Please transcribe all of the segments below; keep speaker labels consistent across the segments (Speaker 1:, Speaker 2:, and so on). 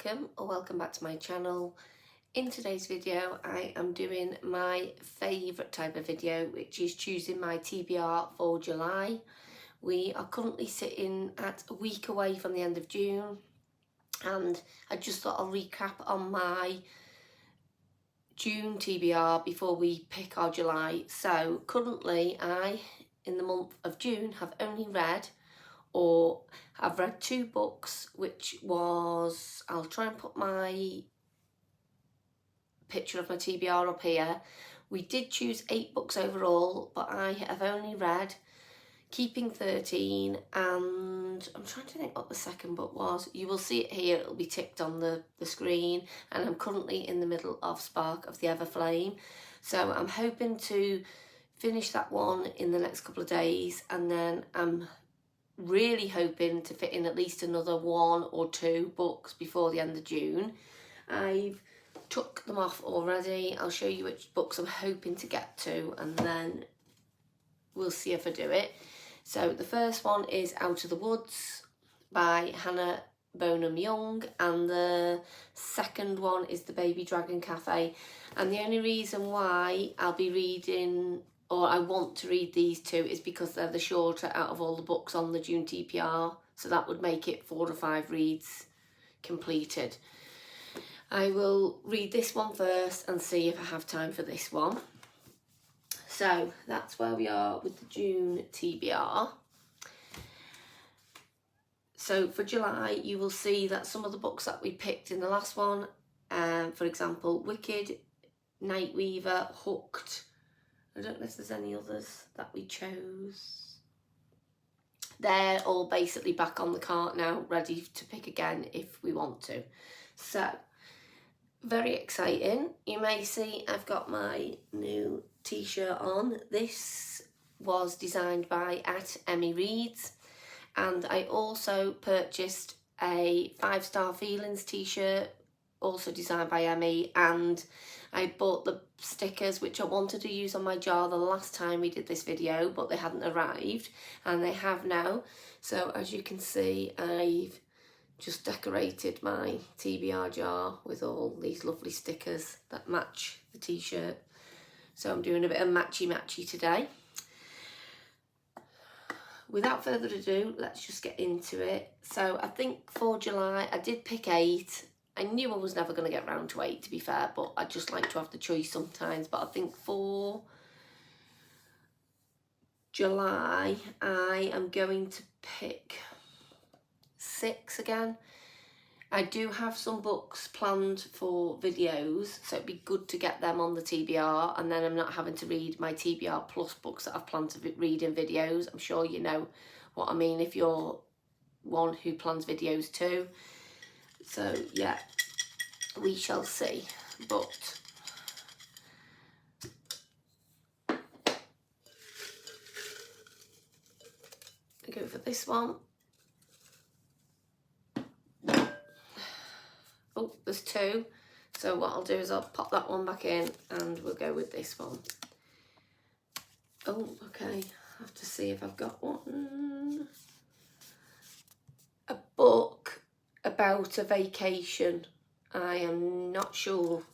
Speaker 1: welcome or welcome back to my channel. In today's video I am doing my favourite type of video, which is choosing my TBR for July. We are currently sitting at a week away from the end of June, and I just thought I'll recap on my June TBR before we pick our July. So currently in the month of June, have only read, or I've read 2 books, which was, I'll try and put my picture of my TBR up here. We did choose 8 books overall, but I have only read Keeping 13, and I'm trying to think what the second book was. You will see it here, it'll be ticked on the screen, and I'm currently in the middle of Spark of the Everflame. So I'm hoping to finish that one in the next couple of days, and then I'm really hoping to fit in at least another 1 or 2 books before the end of June. I've took them off already. I'll show you which books I'm hoping to get to, and then we'll see if I do it. So the first one is Out of the Woods by Hannah Bonham Young, and the second one is The Baby Dragon Cafe. And the only reason why I'll be reading, or I want to read these 2, is because they're the shorter out of all the books on the June TBR, so that would make it 4 or 5 reads completed. I will read this one first and see if I have time for this one. So that's where we are with the June TBR. So for July, you will see that some of the books that we picked in the last one, for example, Wicked, Nightweaver, Hooked. I don't know if there's any others that we chose. They're all basically back on the cart now, ready to pick again if we want to. So, very exciting. You may see I've got my new t-shirt on. This was designed by @EmmyReads, and I also purchased a 5-Star Feelings t-shirt, also designed by Emmy, and I bought the stickers which I wanted to use on my jar the last time we did this video, but they hadn't arrived, and they have now. So as you can see, I've just decorated my TBR jar with all these lovely stickers that match the t-shirt. So I'm doing a bit of matchy-matchy today. Without further ado, let's just get into it. So I think for July, I did pick 8. I knew I was never going to get round to 8, to be fair, but I just like to have the choice sometimes. But I think for July, I am going to pick 6 again. I do have some books planned for videos, so it'd be good to get them on the TBR, and then I'm not having to read my TBR plus books that I've planned to read in videos. I'm sure you know what I mean if you're one who plans videos too. So yeah, we shall see. But I go for this one. Oh, there's 2. So what I'll do is I'll pop that one back in and we'll go with this one. Oh, okay. I have to see if I've got one. A book about a vacation. I am not sure.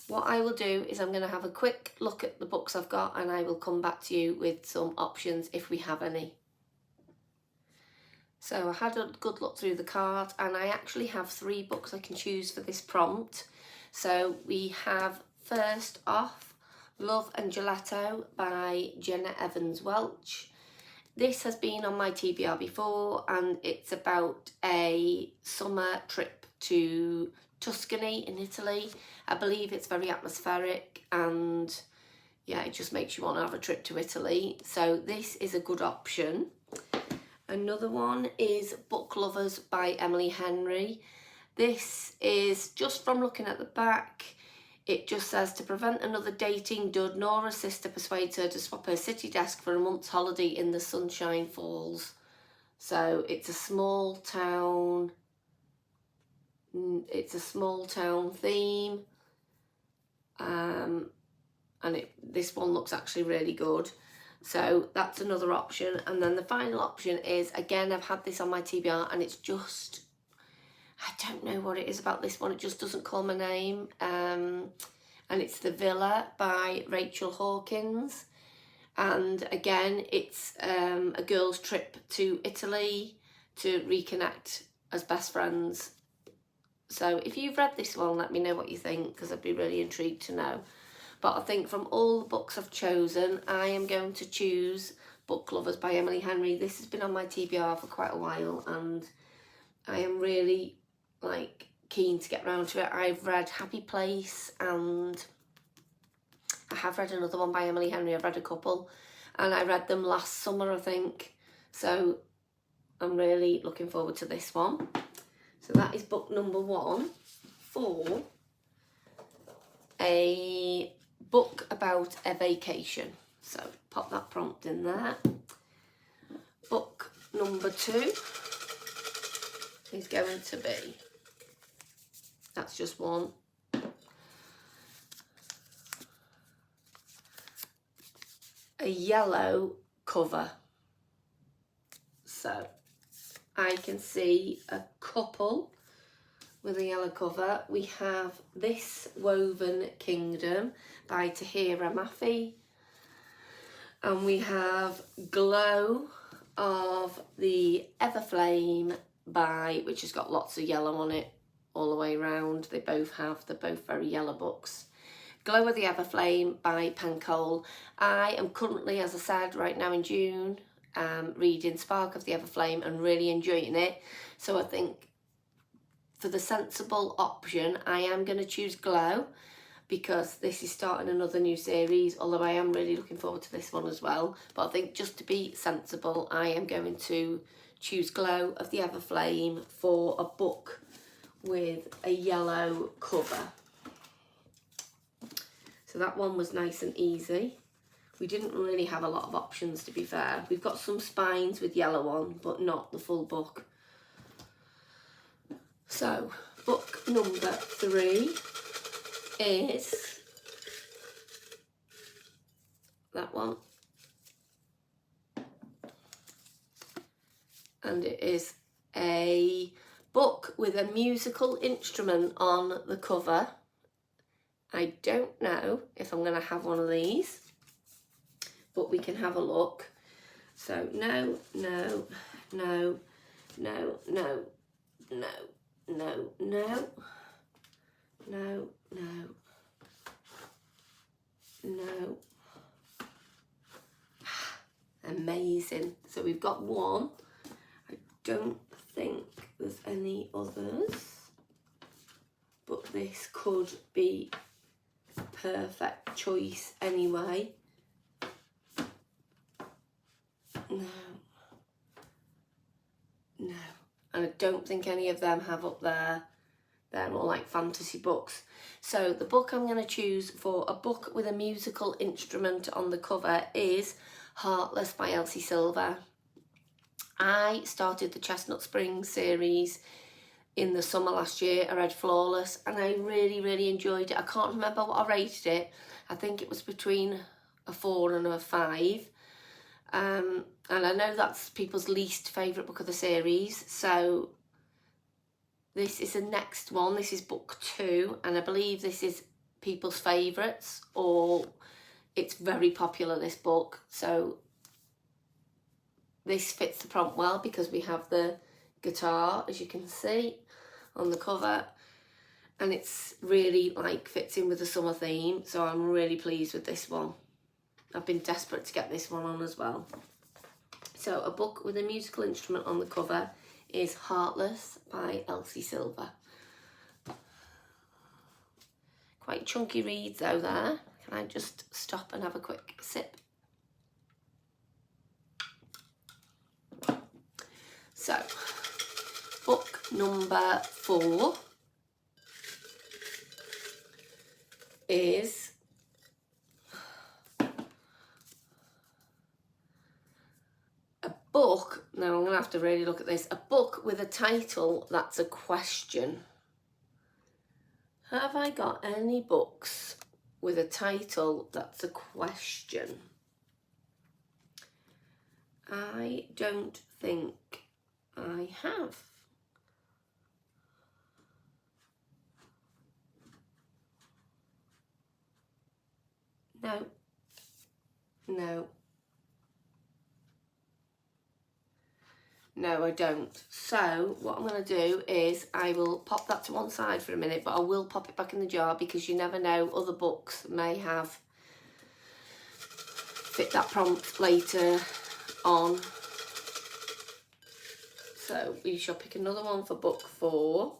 Speaker 1: What I will do is I'm going to have a quick look at the books I've got, and I will come back to you with some options if we have any. So I had a good look through the cart, and I actually have 3 books I can choose for this prompt. So we have first off Love and Gelato by Jenna Evans Welch. This has been on my TBR before, and it's about a summer trip to Tuscany in Italy. I believe it's very atmospheric, and yeah, it just makes you want to have a trip to Italy. So this is a good option. Another one is Book Lovers by Emily Henry. This is, just from looking at the back, it just says, to prevent another dating dud, Nora's sister persuades her to swap her city desk for a month's holiday in the Sunshine Falls. So it's a small town. It's a small town theme. And this one looks actually really good. So that's another option. And then the final option is, again, I've had this on my TBR, and it's just, I don't know what it is about this one, it just doesn't call my name. And it's The Villa by Rachel Hawkins. And again, it's a girl's trip to Italy to reconnect as best friends. So if you've read this one, let me know what you think, because I'd be really intrigued to know. But I think from all the books I've chosen, I am going to choose Book Lovers by Emily Henry. This has been on my TBR for quite a while, and I am really keen to get round to it. I've read Happy Place, and I have read another one by Emily Henry. I've read a couple, and I read them last summer, I think. So I'm really looking forward to this one. So that is book number 1 for a book about a vacation. So pop that prompt in there. Book number 2 is going to be, that's just one, a yellow cover. So I can see a couple with a yellow cover. We have This Woven Kingdom by Tahira Mafi. And we have Glow of the Everflame by, which has got lots of yellow on it all the way around. They're both very yellow books. Glow of the Everflame by Pancole. I am currently, as I said, right now in June, reading Spark of the Everflame and really enjoying it. So I think for the sensible option, I am going to choose Glow, because this is starting another new series, although I am really looking forward to this one as well. But I think just to be sensible, I am going to choose Glow of the Everflame for a book with a yellow cover. So that one was nice and easy. We didn't really have a lot of options, to be fair. We've got some spines with yellow on, but not the full book. So, book number 3 is that one. And it is a book with a musical instrument on the cover. I don't know if I'm going to have one of these, but we can have a look. So no, no, no, no, no, no, no, no, no, no, no. Amazing. So we've got one. I don't think there's any others, but this could be a perfect choice anyway. No. No. And I don't think any of them have up there. They're more like fantasy books. So the book I'm going to choose for a book with a musical instrument on the cover is Heartless by Elsie Silver. I started the Chestnut Springs series in the summer last year. I read Flawless and I really, really enjoyed it. I can't remember what I rated it. I think it was between a 4 and a 5. And I know that's people's least favourite book of the series. So this is the next one. This is book 2. And I believe this is people's favourites, or it's very popular, this book. So this fits the prompt well because we have the guitar, as you can see, on the cover. And it's really fits in with the summer theme. So I'm really pleased with this one. I've been desperate to get this one on as well. So a book with a musical instrument on the cover is Heartless by Elsie Silver. Quite chunky read though there. Can I just stop and have a quick sip? So, book number 4 is a book, now I'm going to have to really look at this, a book with a title that's a question. Have I got any books with a title that's a question? I don't think I have. No. No. No, I don't. So what I'm going to do is I will pop that to one side for a minute, but I will pop it back in the jar because you never know, other books may have fit that prompt later on. So we shall pick another one for book 4.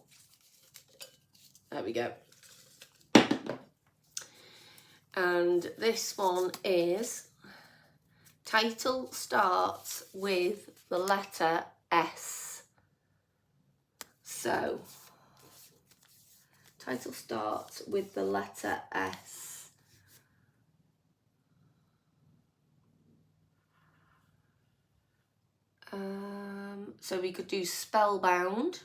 Speaker 1: There we go. And this one is, title starts with the letter S. So, title starts with the letter S. So we could do Spellbound.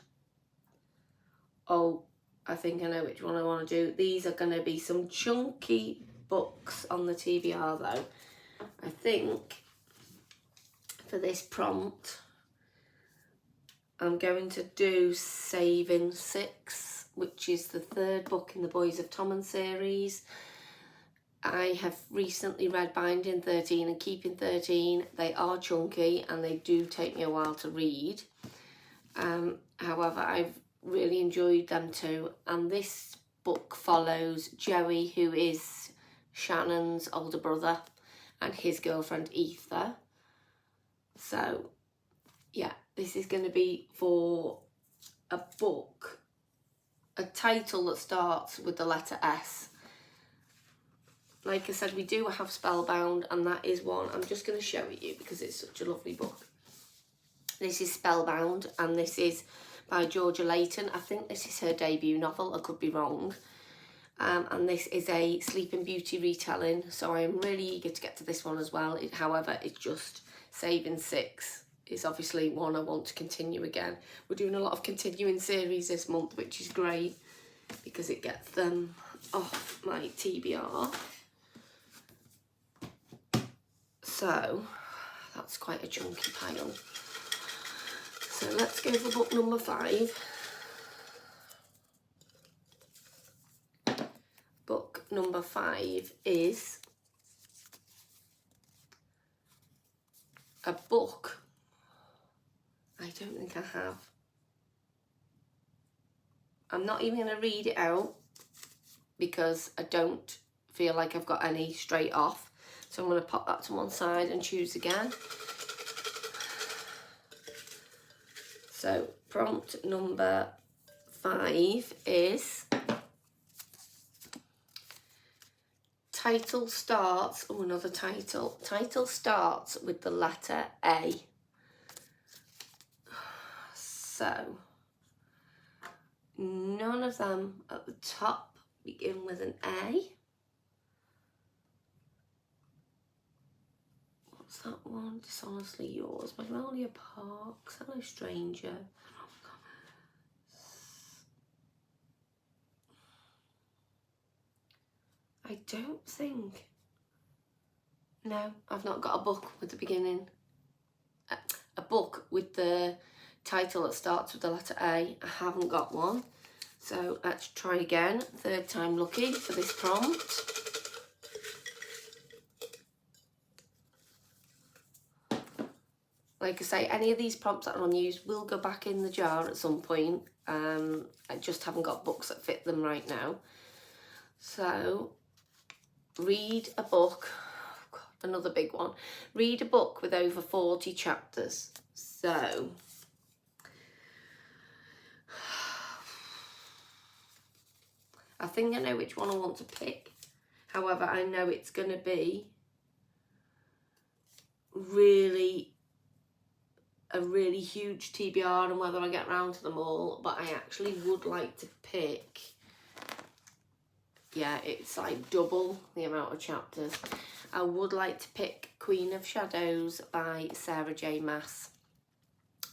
Speaker 1: Oh, I think I know which one I want to do. These are going to be some chunky books on the TBR though. I think for this prompt I'm going to do Saving 6, which is the 3rd book in the Boys of Tommen series. I have recently read Binding 13 and Keeping 13. They are chunky and they do take me a while to read. However, I've really enjoyed them too. And this book follows Joey, who is Shannon's older brother, and his girlfriend Ether. So, yeah, this is going to be for a book, a title that starts with the letter S. Like I said, we do have Spellbound, and that is one. I'm just going to show it you because it's such a lovely book. This is Spellbound, and this is by Georgia Layton. I think this is her debut novel. I could be wrong. And this is a Sleeping Beauty retelling, so I am really eager to get to this one as well. However, it's just Saving 6 is obviously one I want to continue again. We're doing a lot of continuing series this month, which is great because it gets them off my TBR. So that's quite a chunky pile. So let's go for book number 5. Book number 5 is a book I don't think I have. I'm not even going to read it out because I don't feel like I've got any straight off. So I'm going to pop that to one side and choose again. So prompt number 5 is title starts, oh, another title. Title starts with the letter A. So none of them at the top begin with an A. What's that one? Dishonestly Yours. Magnolia Park. Hello Stranger. I don't think. No, I've not got a book with the beginning. A book with the title that starts with the letter A. I haven't got one. So let's try again. 3rd time lucky for this prompt. Like I say, any of these prompts that are unused will go back in the jar at some point. I just haven't got books that fit them right now. So, read a book. Oh God, another big one. Read a book with over 40 chapters. So, I think I know which one I want to pick. However, I know it's going to be a really huge TBR and whether I get round to them all, but I actually would like to pick, yeah, it's like double the amount of chapters. I would like to pick Queen of Shadows by Sarah J. Maas.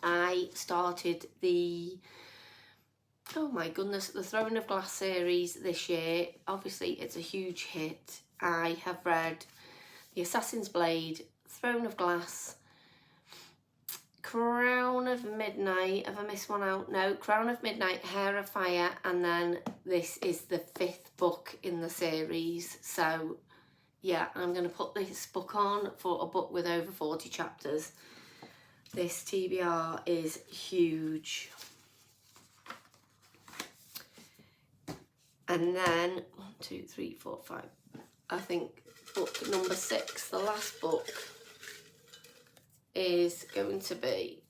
Speaker 1: I started the, oh my goodness, the Throne of Glass series this year. Obviously, it's a huge hit. I have read The Assassin's Blade, Throne of Glass, Crown of Midnight. Have I missed one out? No. Crown of Midnight, Hair of Fire, and then this is the 5th book in the series. So yeah, I'm going to put this book on for a book with over 40 chapters. This TBR is huge. And then 1, 2, 3, 4, 5. I think book number 6, the last book, is going to be,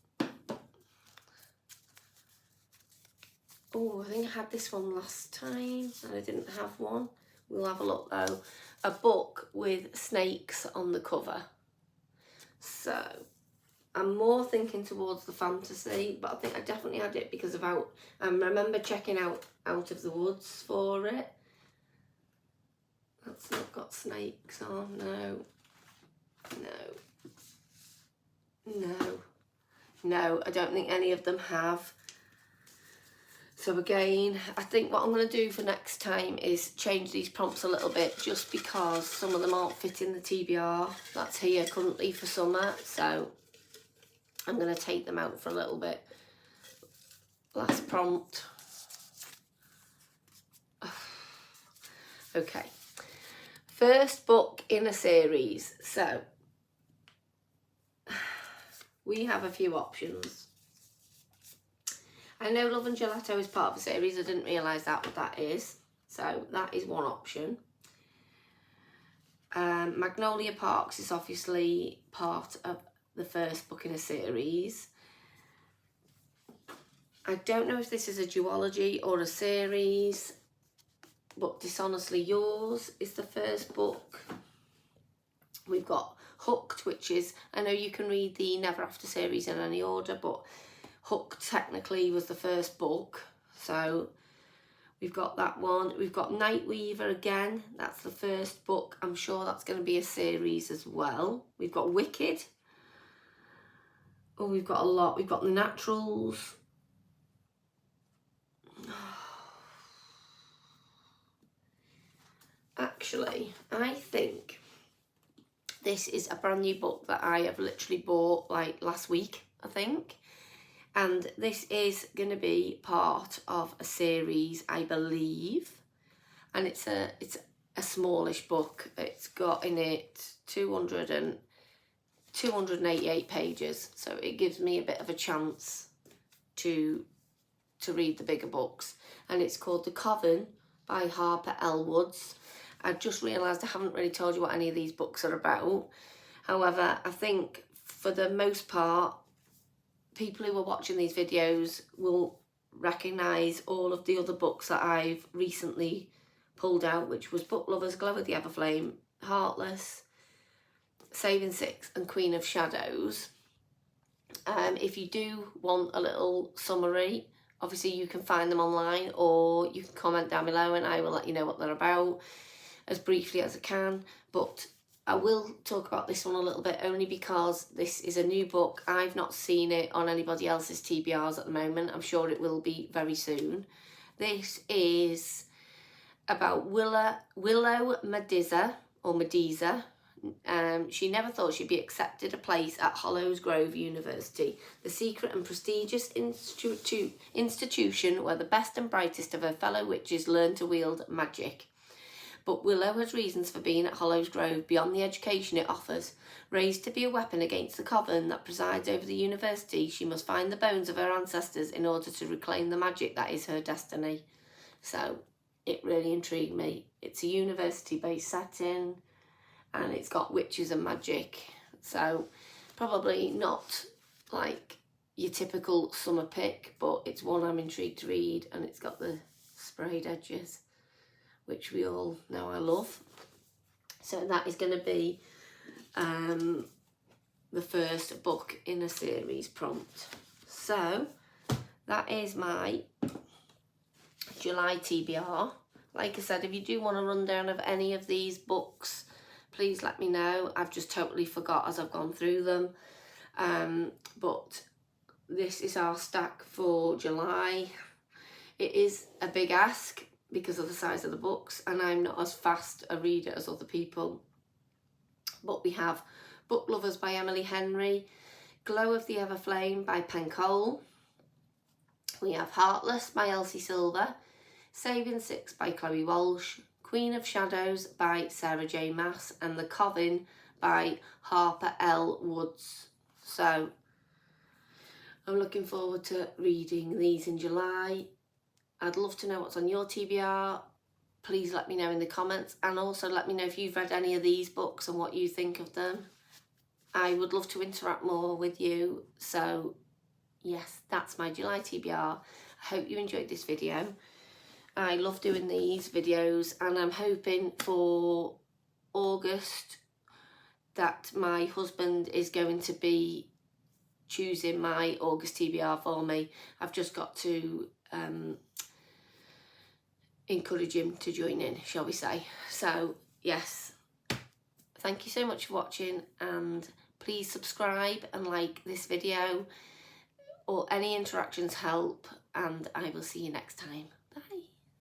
Speaker 1: oh, I think I had this one last time and I didn't have one. We'll have a look though. A book with snakes on the cover. So I'm more thinking towards the fantasy, but I think I definitely had it because of I remember checking out Out of the Woods for it. That's not got snakes on, no. No, I don't think any of them have. So again, I think what I'm going to do for next time is change these prompts a little bit, just because some of them aren't fitting the TBR that's here currently for summer. So I'm going to take them out for a little bit. Last prompt. Okay. First book in a series. So we have a few options. I know Love and Gelato is part of a series. I didn't realise what that is. So that is one option. Magnolia Parks is obviously part of the first book in a series. I don't know if this is a duology or a series, but Dishonestly Yours is the first book. We've got Hooked, which is, I know you can read the Never After series in any order, but Hooked technically was the first book. So we've got that one. We've got Night Weaver again. That's the first book. I'm sure that's going to be a series as well. We've got Wicked. Oh, we've got a lot. We've got The Naturals. Actually, I think this is a brand new book that I have literally bought like last week, I think. And this is going to be part of a series, I believe. And it's a smallish book. It's got in it 288 pages. So it gives me a bit of a chance to read the bigger books. And it's called The Coven by Harper L. Woods. I've just realised I haven't really told you what any of these books are about. However, I think for the most part, people who are watching these videos will recognise all of the other books that I've recently pulled out, which was Book Lovers, Glow of the Everflame, Heartless, Saving Six and Queen of Shadows. If you do want a little summary, obviously you can find them online, or you can comment down below and I will let you know what they're about as briefly as I can. But I will talk about this one a little bit, only because this is a new book. I've not seen it on anybody else's TBRs at the moment. I'm sure it will be very soon. This is about Willow Mediza, or Mediza. She never thought she'd be accepted a place at Hollows Grove University, the secret and prestigious institution where the best and brightest of her fellow witches learn to wield magic. But Willow has reasons for being at Hollows Grove beyond the education it offers. Raised to be a weapon against the coven that presides over the university, she must find the bones of her ancestors in order to reclaim the magic that is her destiny. So it really intrigued me. It's a university-based setting and it's got witches and magic. So probably not like your typical summer pick, but it's one I'm intrigued to read, and it's got the sprayed edges, which we all know I love. So that is going to be the first book in a series prompt. So that is my July TBR. Like I said, if you do want a rundown of any of these books, please let me know. I've just totally forgot as I've gone through them. But this is our stack for July. It is a big ask because of the size of the books, and I'm not as fast a reader as other people. But we have Book Lovers by Emily Henry, Glow of the Everflame by Pen Cole. We have Heartless by Elsie Silver, Saving Six by Chloe Walsh, Queen of Shadows by Sarah J Maas, and The Coven by Harper L Woods. So I'm looking forward to reading these in July. I'd love to know what's on your TBR. Please let me know in the comments, and also let me know if you've read any of these books and what you think of them. I would love to interact more with you. So yes, that's my July TBR. I hope you enjoyed this video. I love doing these videos, and I'm hoping for August that my husband is going to be choosing my August TBR for me. I've just got to encourage him to join in, shall we say. So yes, thank you so much for watching, and please subscribe and like this video, or any interactions help, and I will see you next time.